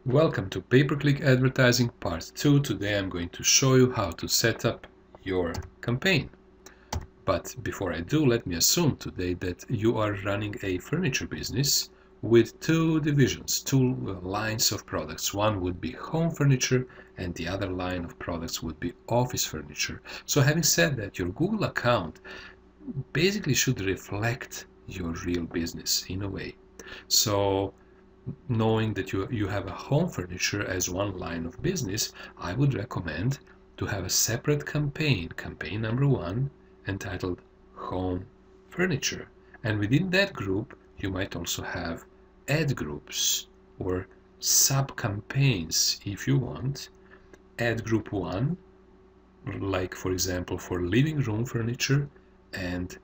Welcome to Pay-per-click advertising part 2. Today I'm going to show you how to set up your campaign. But before I do, let me assume today that you are running a furniture business with two divisions, two lines of products. One would be home furniture and the other line of products would be office furniture. So having said that, your Google account basically should reflect your real business in a way. So knowing that you have a home furniture as one line of business, I would recommend to have a separate campaign number 1, entitled Home Furniture. And within that group, you might also have ad groups or sub-campaigns if you want. Ad group 1, like for example for living room furniture, and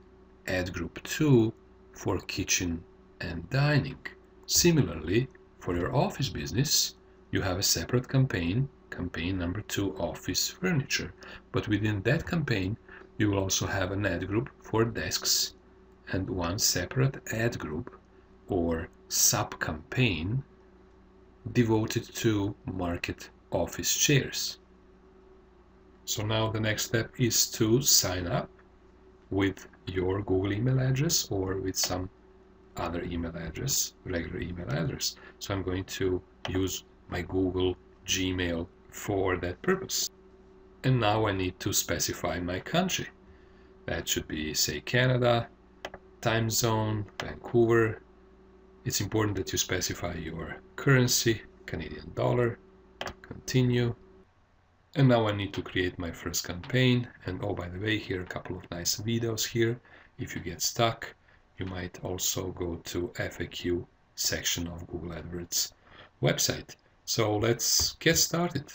ad group 2 for kitchen and dining. Similarly, for your office business, you have a separate campaign number 2, office furniture. But within that campaign, you will also have an ad group for desks and one separate ad group or sub-campaign devoted to market office chairs. So now the next step is to sign up with your Google email address or with some other email address, regular email address. So I'm going to use my Google Gmail for that purpose. And now I need to specify my country. That should be, say, Canada, time zone, Vancouver. It's important that you specify your currency, Canadian dollar, continue. And now I need to create my first campaign. And oh, by the way, here are a couple of nice videos here. If you get stuck, you might also go to FAQ section of Google AdWords website. So let's get started.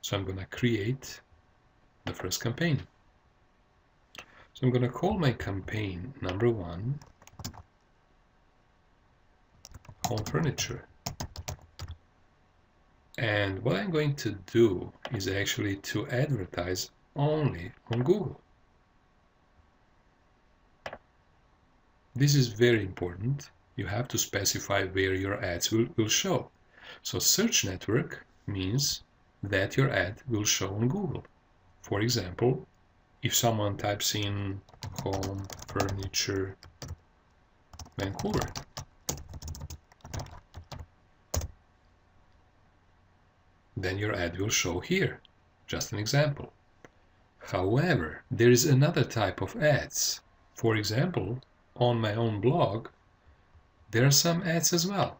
So I'm going to create the first campaign. So I'm going to call my campaign number 1 Home Furniture. And what I'm going to do is actually to advertise only on Google. This is very important. You have to specify where your ads will show. So search network means that your ad will show on Google. For example, if someone types in home furniture Vancouver, then your ad will show here. Just an example. However, there is another type of ads. For example, on my own blog, there are some ads as well.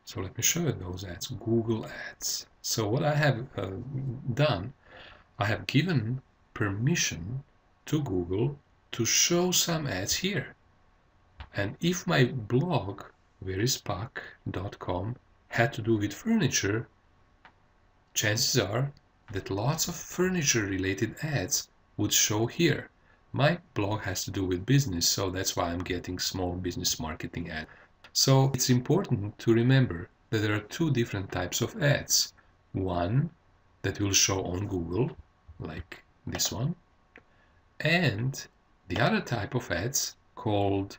So let me show you those ads, Google ads. So what I have done, I have given permission to Google to show some ads here. And if my blog, verispak.com, had to do with furniture, chances are that lots of furniture-related ads would show here. My blog has to do with business, so that's why I'm getting small business marketing ads. So it's important to remember that there are two different types of ads. One that will show on Google, like this one, and the other type of ads called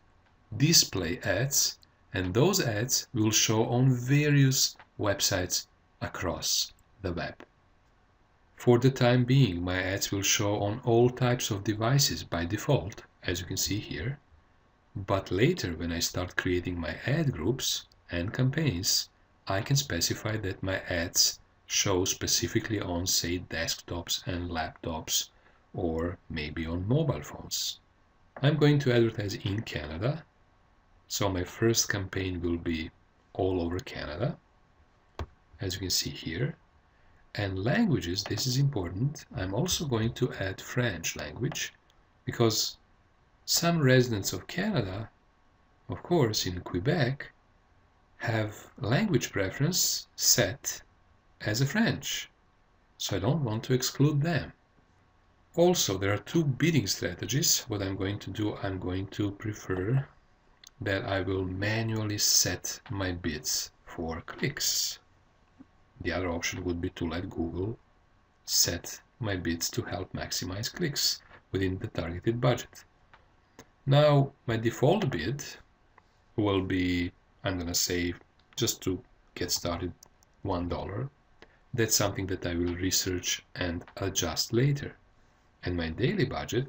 display ads, and those ads will show on various websites across the web. For the time being, my ads will show on all types of devices by default, as you can see here. But later, when I start creating my ad groups and campaigns, I can specify that my ads show specifically on, say, desktops and laptops, or maybe on mobile phones. I'm going to advertise in Canada, so my first campaign will be all over Canada, as you can see here. And languages, this is important. I'm also going to add French language because some residents of Canada, of course, in Quebec, have language preference set as a French. So I don't want to exclude them. Also, there are two bidding strategies. What I'm going to do, I'm going to prefer that I will manually set my bids for clicks. The other option would be to let Google set my bids to help maximize clicks within the targeted budget. Now, my default bid will be, I'm going to say, just to get started $1. That's something that I will research and adjust later. And my daily budget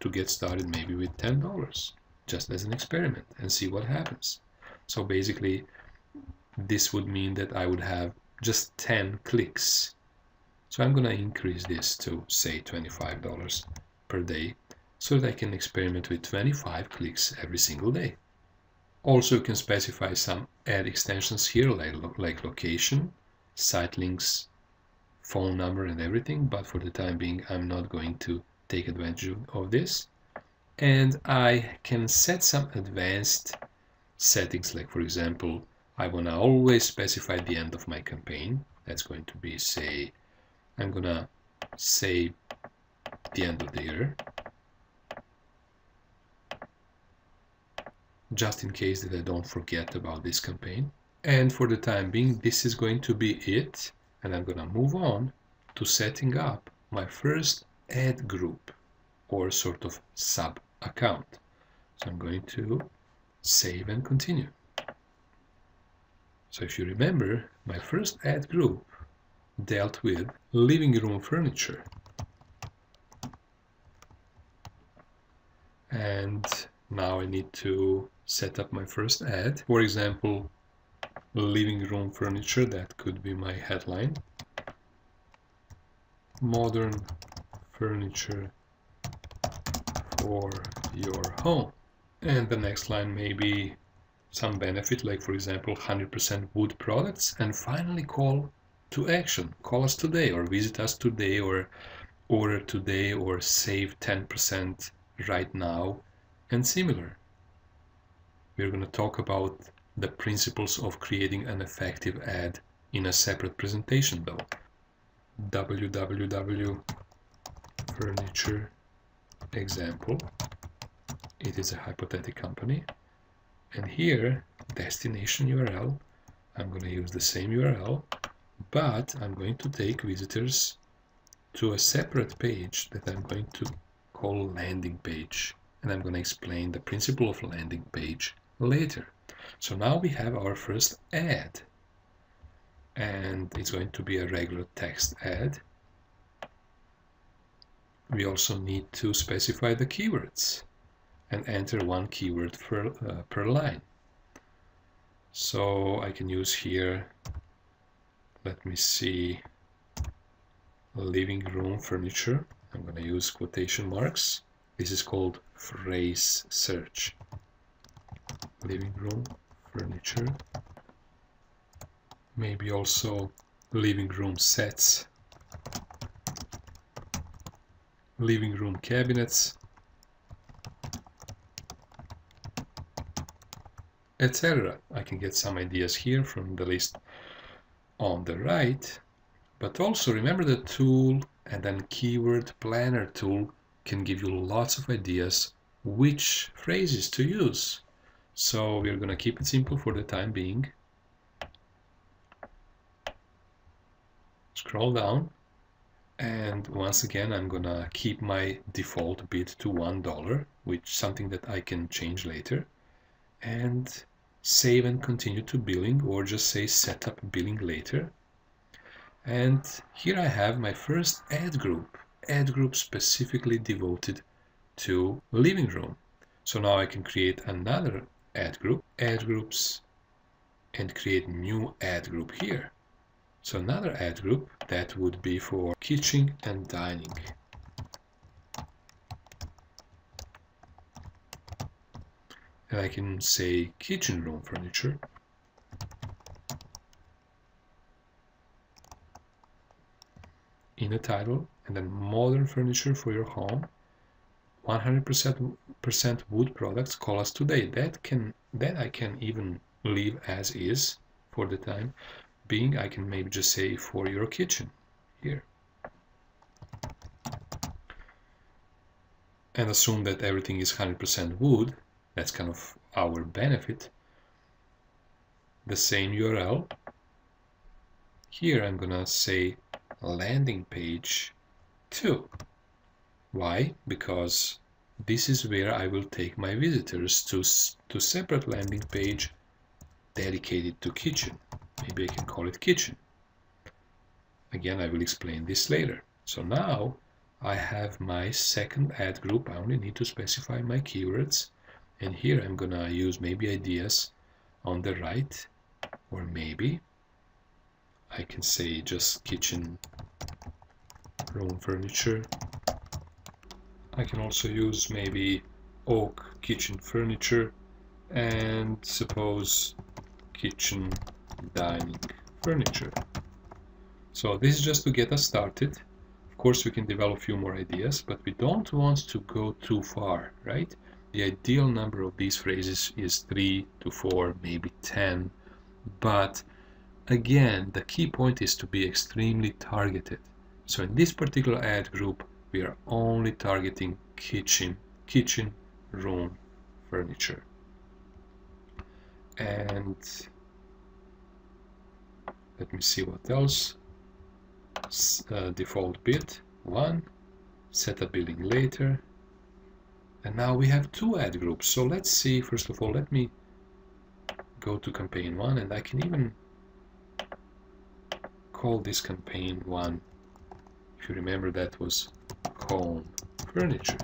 to get started maybe with $10, just as an experiment, and see what happens. So basically, this would mean that I would have just 10 clicks. So I'm going to increase this to, say, $25 per day, so that I can experiment with 25 clicks every single day. Also, you can specify some ad extensions here, like location, site links, phone number, and everything, but for the time being, I'm not going to take advantage of this. And I can set some advanced settings, like for example, I want to always specify the end of my campaign. That's going to be, say, I'm going to say the end of the year, just in case that I don't forget about this campaign. And for the time being, this is going to be it. And I'm going to move on to setting up my first ad group, or sort of sub account. So I'm going to save and continue. So if you remember, my first ad group dealt with living room furniture. And now I need to set up my first ad. For example, living room furniture, that could be my headline. Modern furniture for your home. And the next line may be some benefit, like for example 100% wood products, and finally call to action. Call us today, or visit us today, or order today, or save 10% right now, and similar. We're going to talk about the principles of creating an effective ad in a separate presentation though. www furniture example. It is a hypothetical company. And here, destination URL, I'm going to use the same URL, but I'm going to take visitors to a separate page that I'm going to call landing page. And I'm going to explain the principle of landing page later. So now we have our first ad. And it's going to be a regular text ad. We also need to specify the keywords and enter one keyword per line. So I can use here, let me see, living room furniture. I'm going to use quotation marks. This is called phrase search. Living room furniture. Maybe also living room sets, living room cabinets, etc. I can get some ideas here from the list on the right, but also remember the tool and then keyword planner tool can give you lots of ideas which phrases to use. So we're going to keep it simple for the time being. Scroll down, and once again I'm going to keep my default bid to $1, which is something that I can change later, and save and continue to billing, or just say setup billing later. And here I have my first ad group specifically devoted to living room. So now I can create another ad group, ad groups, and create new ad group here. So another ad group that would be for kitchen and dining. And I can say kitchen room furniture. In the title, and then modern furniture for your home. 100% wood products, call us today. That I can even leave as is for the time being. I can maybe just say for your kitchen here. And assume that everything is 100% wood. That's kind of our benefit. The same URL. Here I'm gonna say landing page 2. Why? Because this is where I will take my visitors to separate landing page dedicated to kitchen. Maybe I can call it kitchen. Again, I will explain this later. So now I have my second ad group. I only need to specify my keywords. And here I'm gonna use maybe ideas on the right, or maybe I can say just kitchen, room furniture. I can also use maybe oak kitchen furniture, and suppose kitchen dining furniture. So this is just to get us started. Of course, we can develop a few more ideas, but we don't want to go too far, right? The ideal number of these phrases is 3 to 4, maybe 10. But again, the key point is to be extremely targeted. So in this particular ad group, we are only targeting kitchen, room, furniture. And let me see what else. Default bid 1, set up billing later. And now we have 2 ad groups. So let's see, first of all, let me go to campaign 1, and I can even call this campaign 1. If you remember, that was home furniture.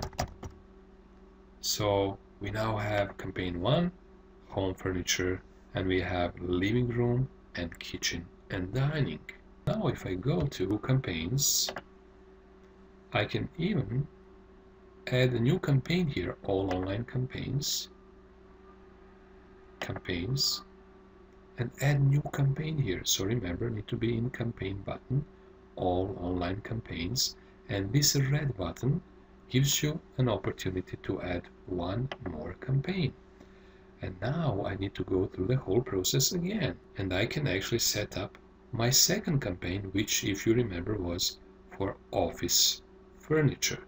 So we now have campaign 1, home furniture, and we have living room and kitchen and dining. Now if I go to campaigns, I can even add a new campaign here, all online campaigns, and add new campaign here. So remember, need to be in campaign button, all online campaigns, and this red button gives you an opportunity to add one more campaign. And now I need to go through the whole process again, and I can actually set up my second campaign, which, if you remember, was for office furniture.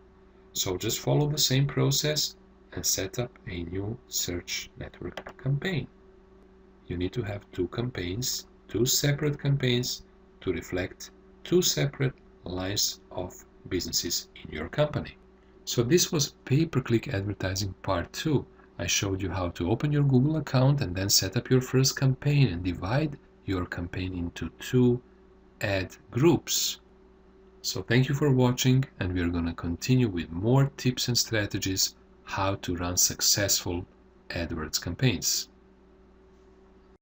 So just follow the same process and set up a new search network campaign. You need to have 2 campaigns, 2 separate campaigns, to reflect 2 separate lines of businesses in your company. So this was pay-per-click advertising part 2. I showed you how to open your Google account and then set up your first campaign and divide your campaign into 2 ad groups. So thank you for watching, and we are going to continue with more tips and strategies how to run successful AdWords campaigns.